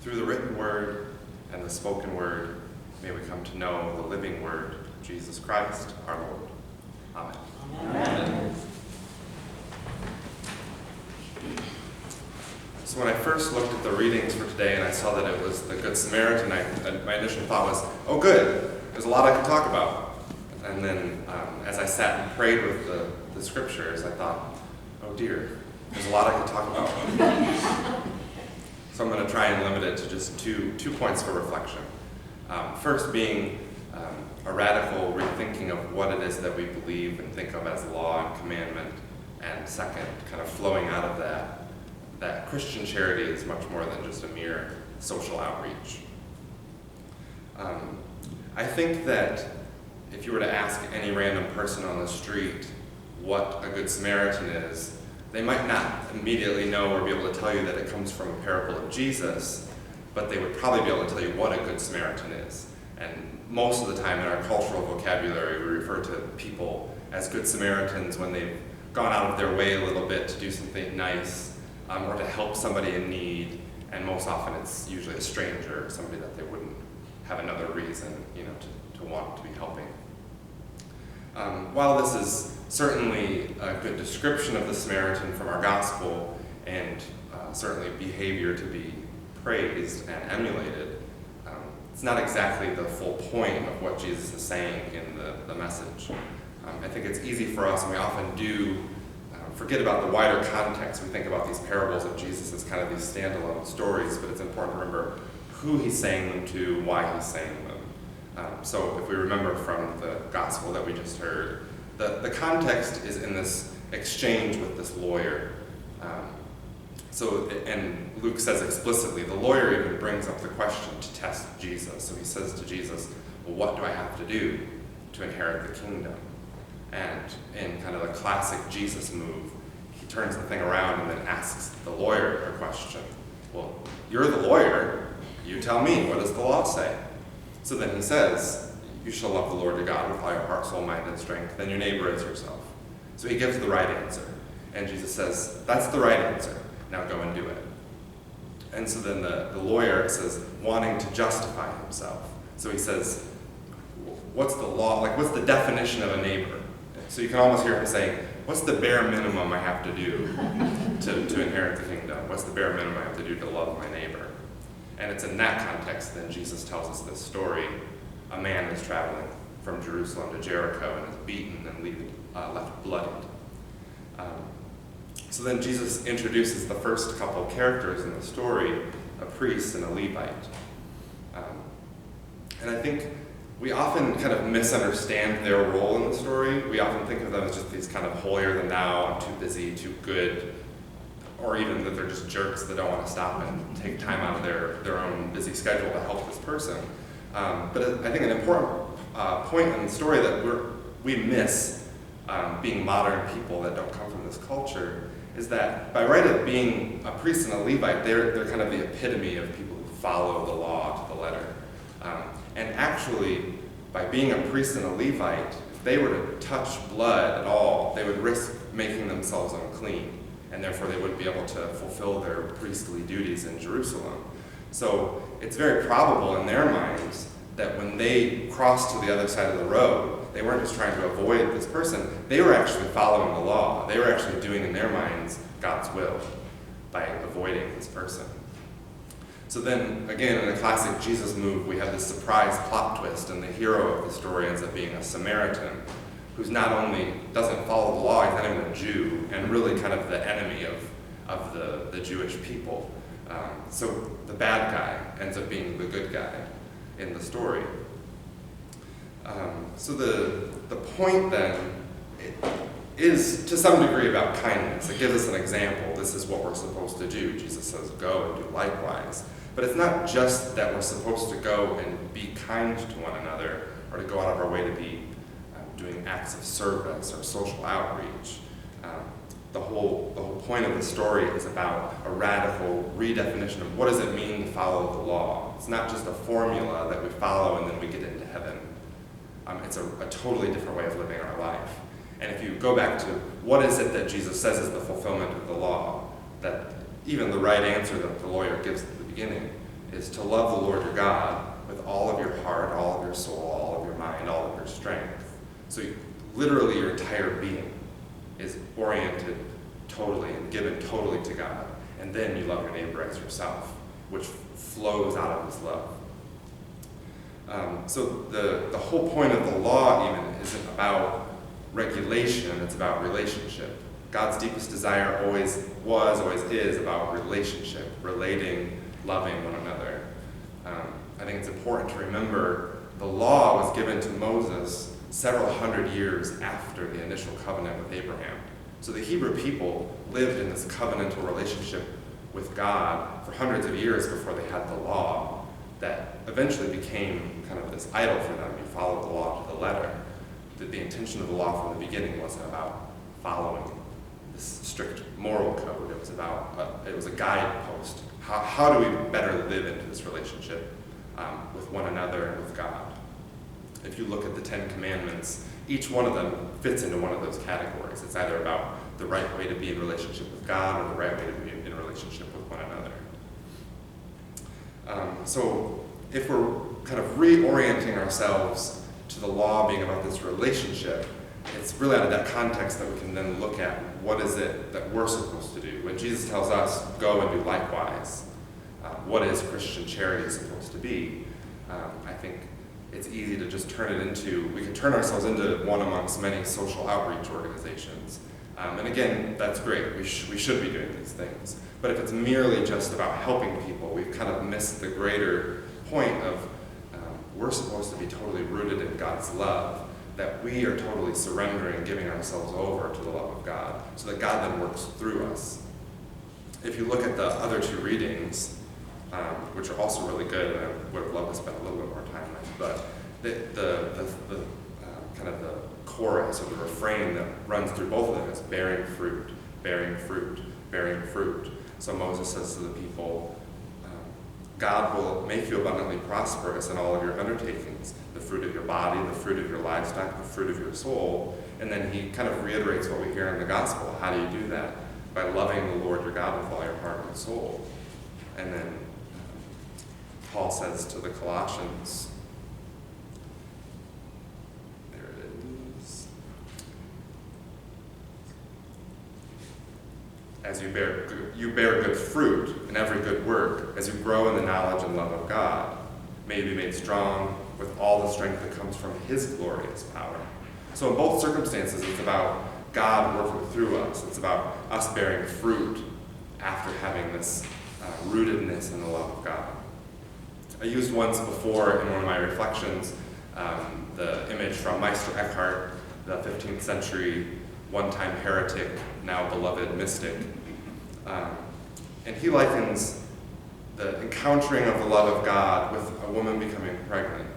Through the written word and the spoken word, may we come to know the living word, Jesus Christ, our Lord. Amen. Amen. So when I first looked at the readings for today and I saw that it was the Good Samaritan, my initial thought was, oh good, there's a lot I could talk about. And then as I sat and prayed with the scriptures, I thought, oh dear, there's a lot I could talk about. So I'm going to try and limit it to just two points for reflection. First being a radical rethinking of what it is that we believe and think of as law and commandment. And second, kind of flowing out of that Christian charity is much more than just a mere social outreach. I think that if you were to ask any random person on the street what a Good Samaritan is, they might not immediately know or be able to tell you that it comes from a parable of Jesus, but they would probably be able to tell you what a Good Samaritan is. And most of the time in our cultural vocabulary, we refer to people as Good Samaritans when they've gone out of their way a little bit to do something nice or to help somebody in need. And most often it's usually a stranger, somebody that they wouldn't have another reason, to want to be helping. While this is certainly a good description of the Samaritan from our gospel and certainly behavior to be praised and emulated, it's not exactly the full point of what Jesus is saying in the message. I think it's easy for us, and we often do forget about the wider context. We think about these parables of Jesus as kind of these standalone stories, but it's important to remember who he's saying them to, why he's saying them. So if we remember from the gospel that we just heard, the context is in this exchange with this lawyer. And Luke says explicitly, the lawyer even brings up the question to test Jesus. So he says to Jesus, well, what do I have to do to inherit the kingdom? And in kind of the classic Jesus move, he turns the thing around and then asks the lawyer a question. Well, you're the lawyer. You tell me, what does the law say? So then he says, you shall love the Lord your God with all your heart, soul, mind, and strength, then your neighbor as yourself. So he gives the right answer. And Jesus says, that's the right answer. Now go and do it. And so then the lawyer says, wanting to justify himself. So he says, what's the law? Like, what's the definition of a neighbor? So you can almost hear him saying, what's the bare minimum I have to do to inherit the kingdom? What's the bare minimum I have to do to love my neighbor? And it's in that context that Jesus tells us this story. A man is traveling from Jerusalem to Jericho and is beaten and left bloodied. So then Jesus introduces the first couple characters in the story, a priest and a Levite. And I think we often kind of misunderstand their role in the story. We often think of them as just these kind of holier than thou, I'm too busy, too good, or even that they're just jerks that don't want to stop and take time out of their own busy schedule to help this person. But I think an important point in the story that we miss being modern people that don't come from this culture is that by right of being a priest and a Levite, they're kind of the epitome of people who follow the law to the letter. And actually, by being a priest and a Levite, if they were to touch blood at all, they would risk making themselves unclean, and therefore they wouldn't be able to fulfill their priestly duties in Jerusalem. So it's very probable in their minds that when they crossed to the other side of the road, they weren't just trying to avoid this person, they were actually following the law. They were actually doing in their minds God's will by avoiding this person. So then, again, in the classic Jesus move, we have this surprise plot twist, and the hero of the story ends up being a Samaritan who's not only doesn't follow the law, he's not even a Jew, and really kind of the enemy of the Jewish people. So the bad guy ends up being the good guy in the story. So the point then is to some degree about kindness. It gives us an example. This is what we're supposed to do. Jesus says, go and do likewise. But it's not just that we're supposed to go and be kind to one another or to go out of our way to be doing acts of service or social outreach. The whole point of the story is about a radical redefinition of what does it mean to follow the law. It's not just a formula that we follow and then we get into heaven. It's a totally different way of living our life. And if you go back to what is it that Jesus says is the fulfillment of the law, that even the right answer that the lawyer gives at the beginning is to love the Lord your God with all of your heart, all of your soul, all of your mind, all of your strength. So literally your entire being is oriented totally and given totally to God. And then you love your neighbor as yourself, which flows out of his love. So the whole point of the law even isn't about regulation, it's about relationship. God's deepest desire always was, always is about relationship, relating, loving one another. I think it's important to remember the law was given to Moses several hundred years after the initial covenant with Abraham. So the Hebrew people lived in this covenantal relationship with God for hundreds of years before they had the law that eventually became kind of this idol for them. You follow the law to the letter. The intention of the law from the beginning wasn't about following this strict moral code. It was about, it was a guidepost. How do we better live into this relationship with one another and with God? If you look at the Ten Commandments, each one of them fits into one of those categories. It's either about the right way to be in relationship with God or the right way to be in relationship with one another. So if we're kind of reorienting ourselves to the law being about this relationship, it's really out of that context that we can then look at what is it that we're supposed to do. When Jesus tells us, go and do likewise, what is Christian charity supposed to be? I think it's easy to just turn it into, we can turn ourselves into one amongst many social outreach organizations. And again, that's great. We should be doing these things. But if it's merely just about helping people, we've kind of missed the greater point of we're supposed to be totally rooted in God's love, that we are totally surrendering, giving ourselves over to the love of God, so that God then works through us. If you look at the other two readings, which are also really good, and I would have loved to spend a little bit more time on, but the kind of the chorus or the refrain that runs through both of them is bearing fruit, bearing fruit, bearing fruit. So Moses says to the people, God will make you abundantly prosperous in all of your undertakings, the fruit of your body, the fruit of your livestock, the fruit of your soul. And then he kind of reiterates what we hear in the gospel. How do you do that? By loving the Lord your God with all your heart and soul. And then Paul says to the Colossians, there it is, as you bear good fruit in every good work, as you grow in the knowledge and love of God. May you be made strong with all the strength that comes from his glorious power. So in both circumstances, it's about God working through us. It's about us bearing fruit after having this rootedness in the love of God. I used once before in one of my reflections the image from Meister Eckhart, the 15th century one-time heretic, now beloved mystic. And he likens the encountering of the love of God with a woman becoming pregnant,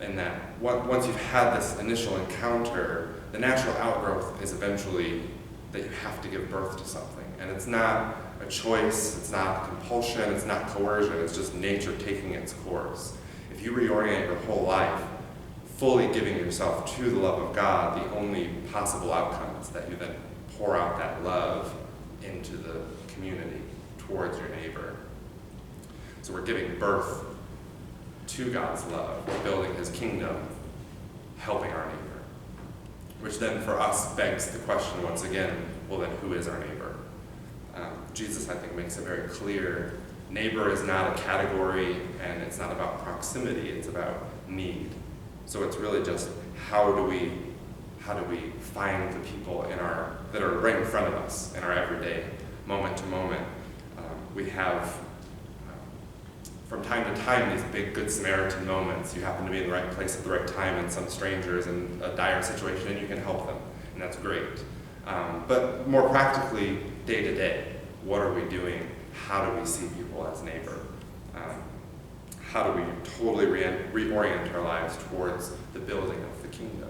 and that once you've had this initial encounter, the natural outgrowth is eventually that you have to give birth to something. And it's not a choice, it's not compulsion, it's not coercion, it's just nature taking its course. If you reorient your whole life, fully giving yourself to the love of God, the only possible outcome is that you then pour out that love into the community, towards your neighbor. So we're giving birth to God's love. We're building his kingdom, helping our neighbor. Which then for us begs the question once again, well then who is our neighbor? Jesus, I think, makes it very clear. Neighbor is not a category, and it's not about proximity, it's about need. So it's really just how do we find the people that are right in front of us in our everyday, moment to moment. We have, from time to time, these big Good Samaritan moments. You happen to be in the right place at the right time, and some strangers in a dire situation, and you can help them, and that's great. But more practically, day to day, what are we doing? How do we see people as neighbor? How do we totally reorient our lives towards the building of the kingdom?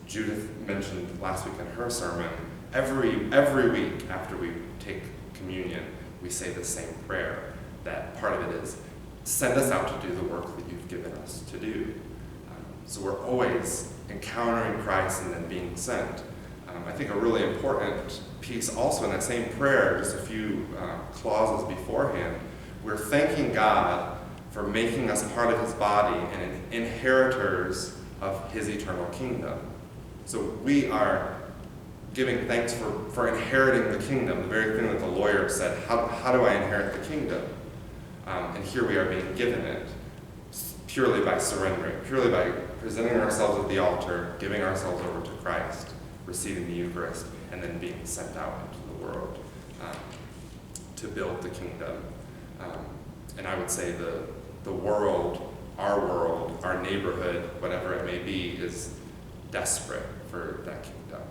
Judith mentioned last week in her sermon, every week after we take communion, we say the same prayer. That part of it is, send us out to do the work that you've given us to do. So we're always encountering Christ and then being sent. I think a really important piece also in that same prayer, just a few clauses beforehand, We're thanking God for making us part of his body and inheritors of his eternal kingdom. So we are giving thanks for inheriting the kingdom, the very thing that the lawyer said, how do I inherit the kingdom? And here we are being given it purely by surrendering, purely by presenting ourselves at the altar, giving ourselves over to Christ, receiving the Eucharist, and then being sent out into the world to build the kingdom. And I would say the world, our neighborhood, whatever it may be, is desperate for that kingdom.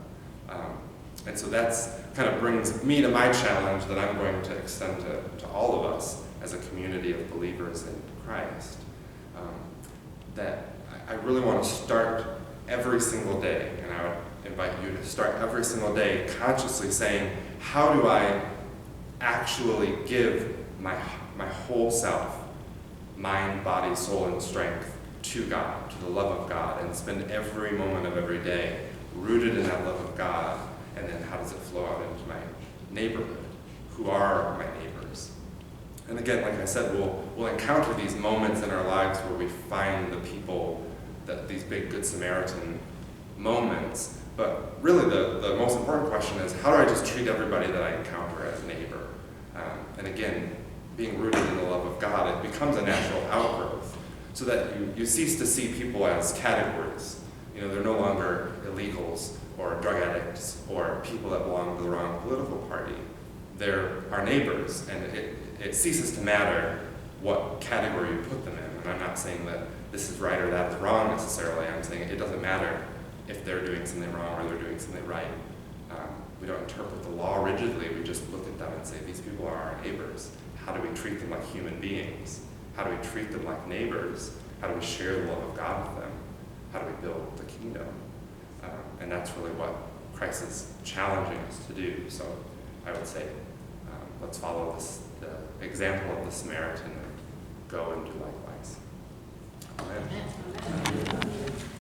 And so that's kind of brings me to my challenge that I'm going to extend to all of us as a community of believers in Christ. That I really want to start every single day, and I would invite you to start every single day consciously saying, how do I actually give my whole self, mind, body, soul, and strength to God, to the love of God, and spend every moment of every day rooted in that love of God, and then how does it flow out into my neighborhood? Who are my neighbors? And again, like I said, we'll encounter these moments in our lives where we find the people, these big Good Samaritan moments, but really the most important question is, how do I just treat everybody that I encounter as neighbor? And again, being rooted in the love of God, it becomes a natural outgrowth, so that you cease to see people as categories. They're no longer illegals or drug addicts or people that belong to the wrong political party. They're our neighbors, and it ceases to matter what category you put them in. And I'm not saying that this is right or that is wrong necessarily. I'm saying it doesn't matter if they're doing something wrong or they're doing something right. We don't interpret the law rigidly. We just look at them and say, these people are our neighbors. How do we treat them like human beings? How do we treat them like neighbors? How do we share the love of God with them? How do we build the kingdom? And that's really what Christ is challenging us to do. So I would say, let's follow the example of the Samaritan and go and do likewise. Amen.